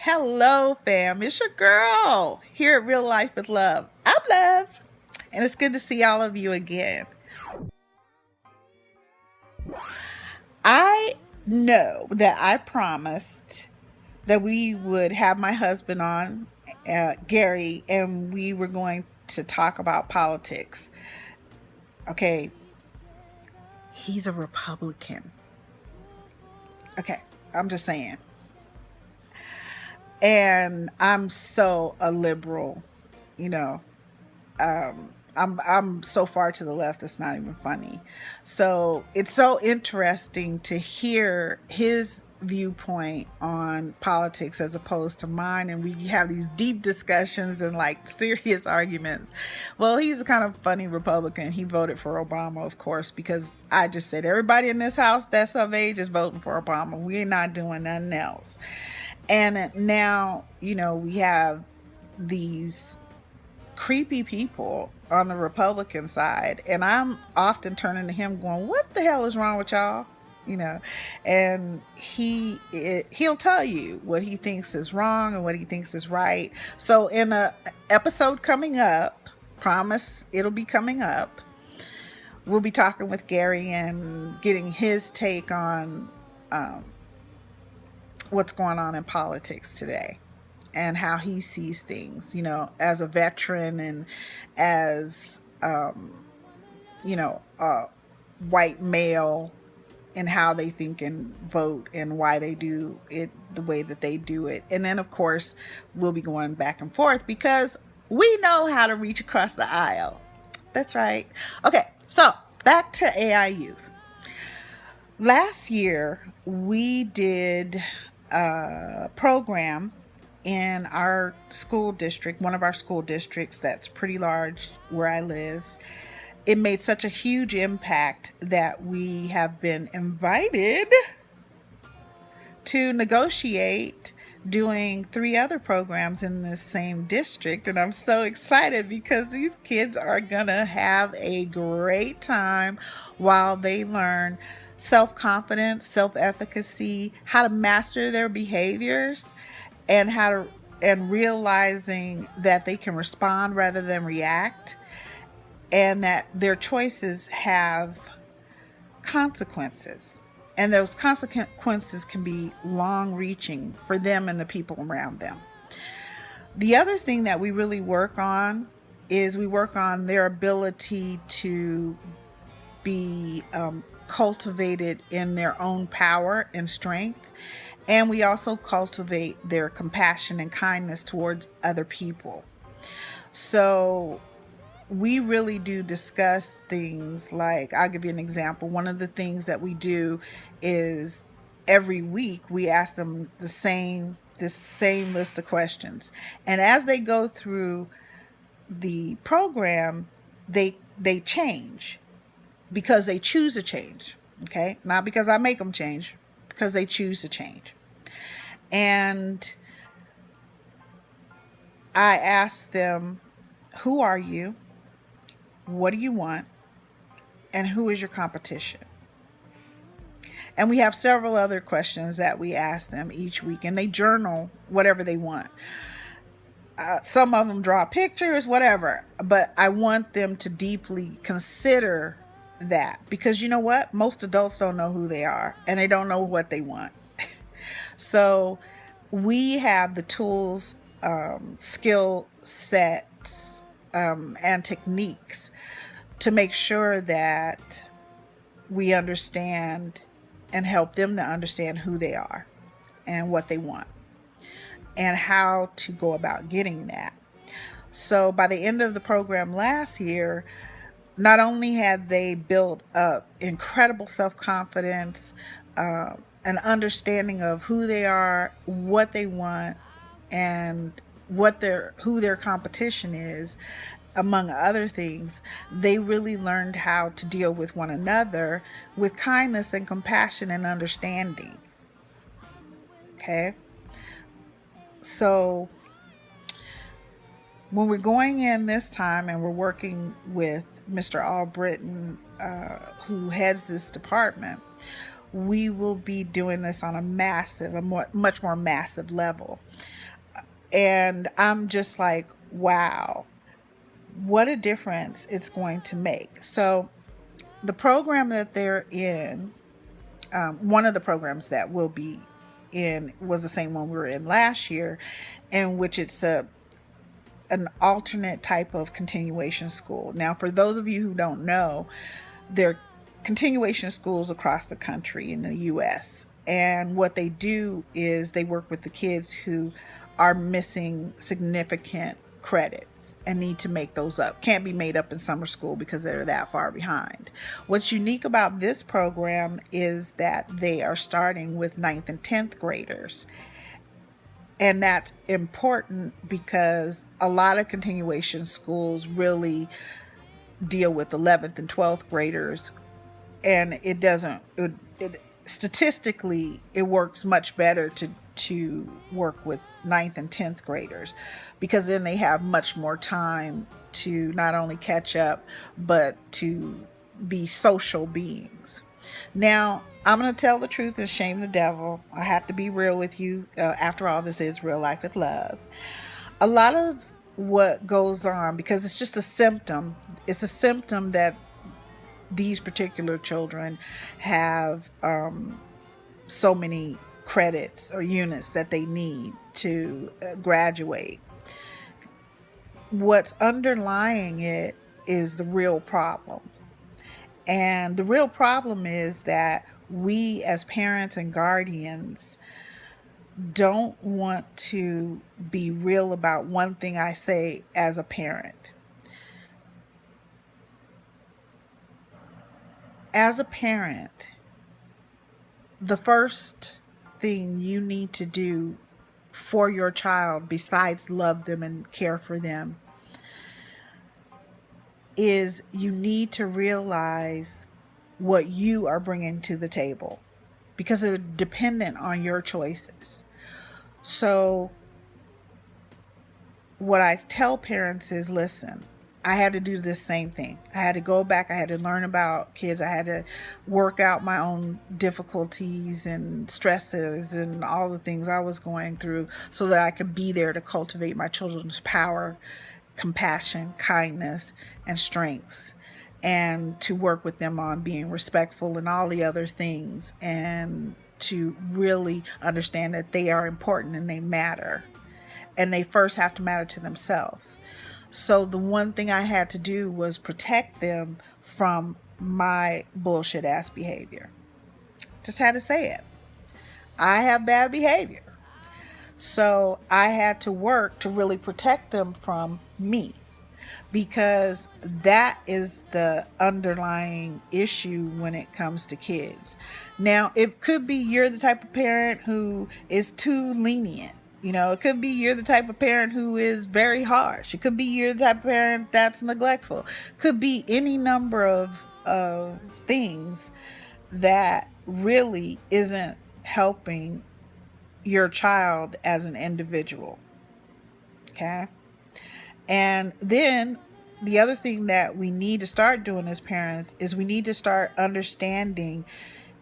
Hello, fam. It's your girl here at Real Life with Love. I'm Love, and it's good to see all of you again. I know that I promised that we would have my husband on, Gary, and we were going to talk about politics. Okay, he's a Republican. Okay, I'm just saying. And I'm so a liberal, you know. I'm so far to the left it's not even funny. So it's so interesting to hear his viewpoint on politics as opposed to mine, and we have these deep discussions and like serious arguments. Well, he's a kind of funny Republican. He voted for Obama, of course, because I just said everybody in this house that's of age is voting for Obama. We're not doing nothing else. And now, we have these creepy people on the Republican side, and I'm often turning to him going, what the hell is wrong with y'all? And he'll tell you what he thinks is wrong and what he thinks is right. So in a episode coming up, promise it'll be coming up, we'll be talking with Gary and getting his take on what's going on in politics today and how he sees things, as a veteran and as, a white male, and how they think and vote and why they do it the way that they do it. And then, of course, we'll be going back and forth because we know how to reach across the aisle. That's right. Okay, so back to AI youth. Last year, we did a program in our school district, one of our school districts that's pretty large where I live. It made such a huge impact that we have been invited to negotiate doing 3 other programs in this same district. And I'm so excited because these kids are gonna have a great time while they learn self-confidence, self-efficacy, how to master their behaviors, and realizing that they can respond rather than react, and that their choices have consequences, and those consequences can be long-reaching for them and the people around them. The other thing that we really work on is we work on their ability to be cultivated in their own power and strength. And we also cultivate their compassion and kindness towards other people. So we really do discuss things like, I'll give you an example. One of the things that we do is every week we ask them the same list of questions. And as they go through the program, they change because they choose to change. Okay? Not because I make them change, because they choose to change. And I ask them, who are you? What do you want? And who is your competition? And we have several other questions that we ask them each week, and they journal whatever they want. Some of them draw pictures, whatever, but I want them to deeply consider that, because you know what? Most adults don't know who they are, and they don't know what they want. So we have the tools, skill sets, and techniques to make sure that we understand and help them to understand who they are and what they want and how to go about getting that. So by the end of the program last year, not only had they built up incredible self-confidence, an understanding of who they are, what they want, and who their competition is, among other things, they really learned how to deal with one another with kindness and compassion and understanding. Okay? So when we're going in this time and we're working with Mr. Albritton, who heads this department, we will be doing this on much more massive level. And I'm just like, wow, what a difference it's going to make. So the program that they're in, one of the programs that will be in was the same one we were in last year, in which it's an alternate type of continuation school. Now, for those of you who don't know, there are continuation schools across the country in the U.S. And what they do is they work with the kids who are missing significant credits and need to make those up. Can't be made up in summer school because they're that far behind. What's unique about this program is that they are starting with 9th and 10th graders. And that's important because a lot of continuation schools really deal with 11th and 12th graders, and statistically it works much better to work with 9th and 10th graders, because then they have much more time to not only catch up but to be social beings. Now, I'm going to tell the truth and shame the devil. I have to be real with you. After all, this is real life with love. A lot of what goes on, because it's just a symptom, it's a symptom that these particular children have so many credits or units that they need to graduate. What's underlying it is the real problem. And the real problem is that we as parents and guardians don't want to be real about one thing I say as a parent. As a parent, the first thing you need to do for your child, besides love them and care for them, is you need to realize what you are bringing to the table, because they're dependent on your choices. So what I tell parents is, listen, I had to do this same thing. I had to go back. I had to learn about kids. I had to work out my own difficulties and stresses and all the things I was going through so that I could be there to cultivate my children's power, compassion, kindness, and strengths, and to work with them on being respectful and all the other things, and to really understand that they are important and they matter, and they first have to matter to themselves. So the one thing I had to do was protect them from my bullshit ass behavior. Just had to say it. I have bad behavior. So I had to work to really protect them from me, because that is the underlying issue when it comes to kids. Now, it could be you're the type of parent who is too lenient. It could be you're the type of parent who is very harsh. It could be you're the type of parent that's neglectful. Could be any number of things that really isn't helping your child as an individual. Okay? And then the other thing that we need to start doing as parents is we need to start understanding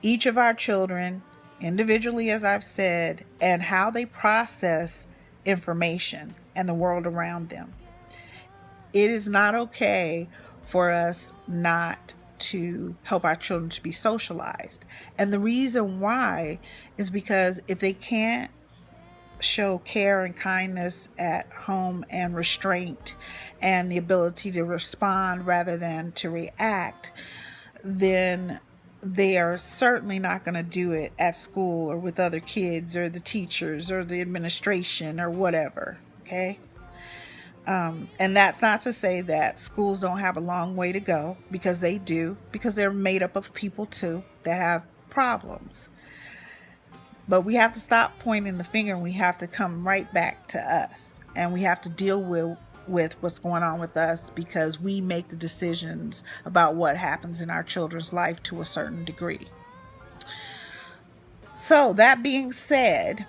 each of our children individually, as I've said, and how they process information and the world around them. It is not okay for us not to help our children to be socialized. And the reason why is because if they can't show care and kindness at home and restraint and the ability to respond rather than to react, then they are certainly not going to do it at school or with other kids or the teachers or the administration or whatever. Okay? And that's not to say that schools don't have a long way to go, because they do, because they're made up of people too that have problems. But we have to stop pointing the finger, and we have to come right back to us, and we have to deal with what's going on with us, because we make the decisions about what happens in our children's life to a certain degree. So that being said,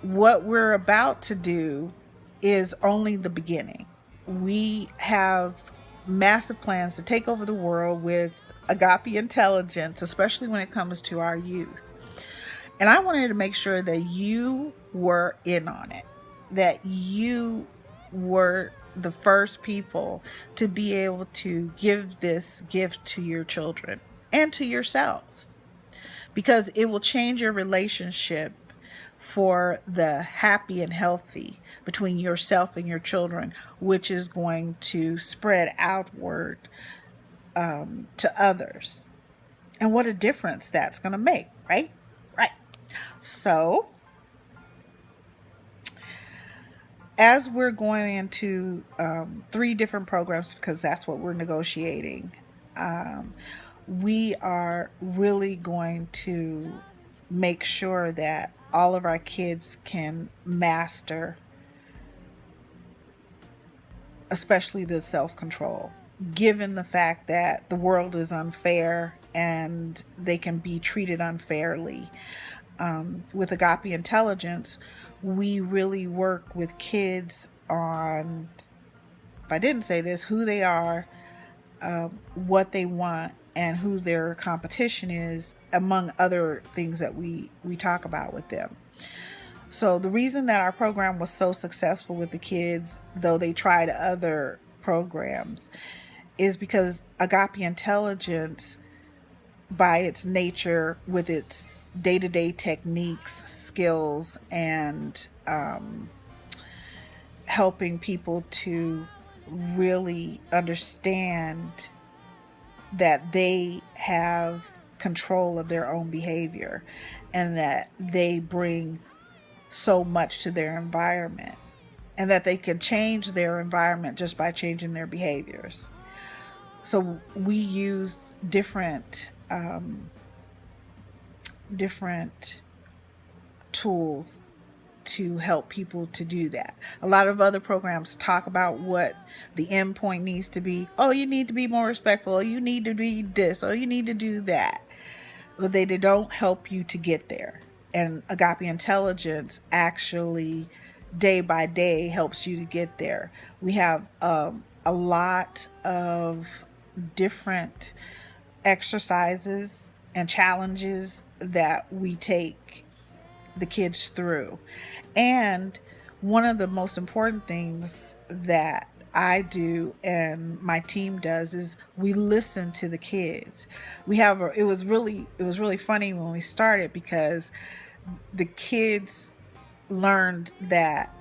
what we're about to do is only the beginning. We have massive plans to take over the world with agape intelligence, especially when it comes to our youth. And I wanted to make sure that you were in on it, that you were the first people to be able to give this gift to your children and to yourselves, because it will change your relationship for the happy and healthy between yourself and your children, which is going to spread outward to others. And what a difference that's going to make, right? Right. So, as we're going into 3 different programs, because that's what we're negotiating, we are really going to make sure that all of our kids can master, especially the self-control, given the fact that the world is unfair and they can be treated unfairly. With Agape Intelligence, we really work with kids on, if I didn't say this, who they are, what they want, and who their competition is, among other things that we talk about with them. So the reason that our program was so successful with the kids, though they tried other programs, is because Agape Intelligence, by its nature, with its day-to-day techniques, skills, and helping people to really understand that they have control of their own behavior and that they bring so much to their environment and that they can change their environment just by changing their behaviors. So we use different tools to help people to do that. A lot of other programs talk about what the end point needs to be. Oh, you need to be more respectful. Oh, you need to be this. Oh, you need to do that. But they don't help you to get there. And Agape Intelligence actually, day by day, helps you to get there. We have a lot of different exercises and challenges that we take the kids through. And one of the most important things that I do and my team does is we listen to the kids. It was really funny when we started, because the kids learned that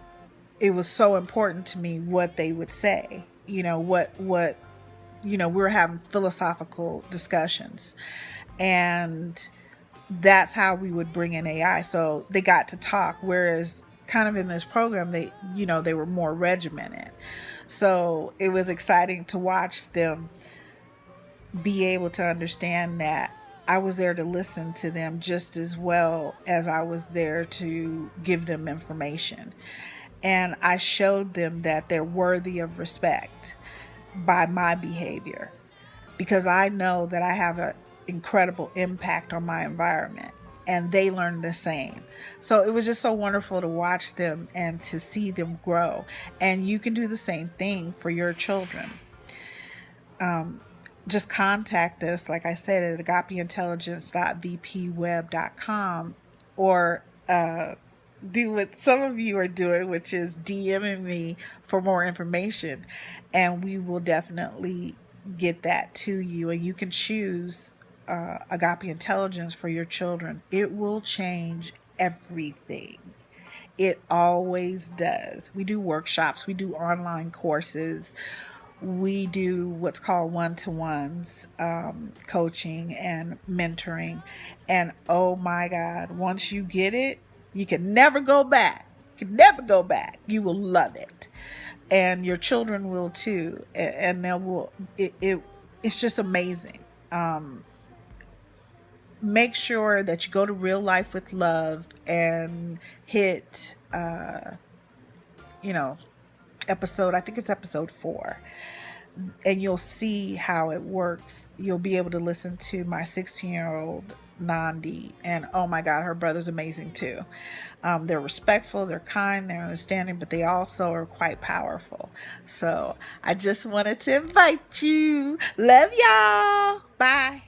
it was so important to me what they would say. We were having philosophical discussions, and that's how we would bring in AI. So they got to talk, whereas kind of in this program, they were more regimented. So it was exciting to watch them be able to understand that I was there to listen to them just as well as I was there to give them information. And I showed them that they're worthy of respect by my behavior, because I know that I have an incredible impact on my environment, and they learn the same. So it was just so wonderful to watch them and to see them grow. And you can do the same thing for your children. Just contact us, like I said, at agapeintelligence.vpweb.com, or do what some of you are doing, which is DMing me for more information, and we will definitely get that to you. And you can choose Agape Intelligence for your children. It will change everything. It always does. We do workshops, we do online courses, we do what's called one-to-ones, coaching and mentoring. And oh my God, once you get it, you can never go back. You can never go back. You will love it. And your children will too. And it's just amazing. Make sure that you go to Real Life with Love and hit, episode, I think it's episode 4. And you'll see how it works. You'll be able to listen to my 16-year-old Nandi, and oh my God, her brother's amazing too. They're respectful, they're kind, they're understanding, but they also are quite powerful. So I just wanted to invite you. Love y'all. Bye.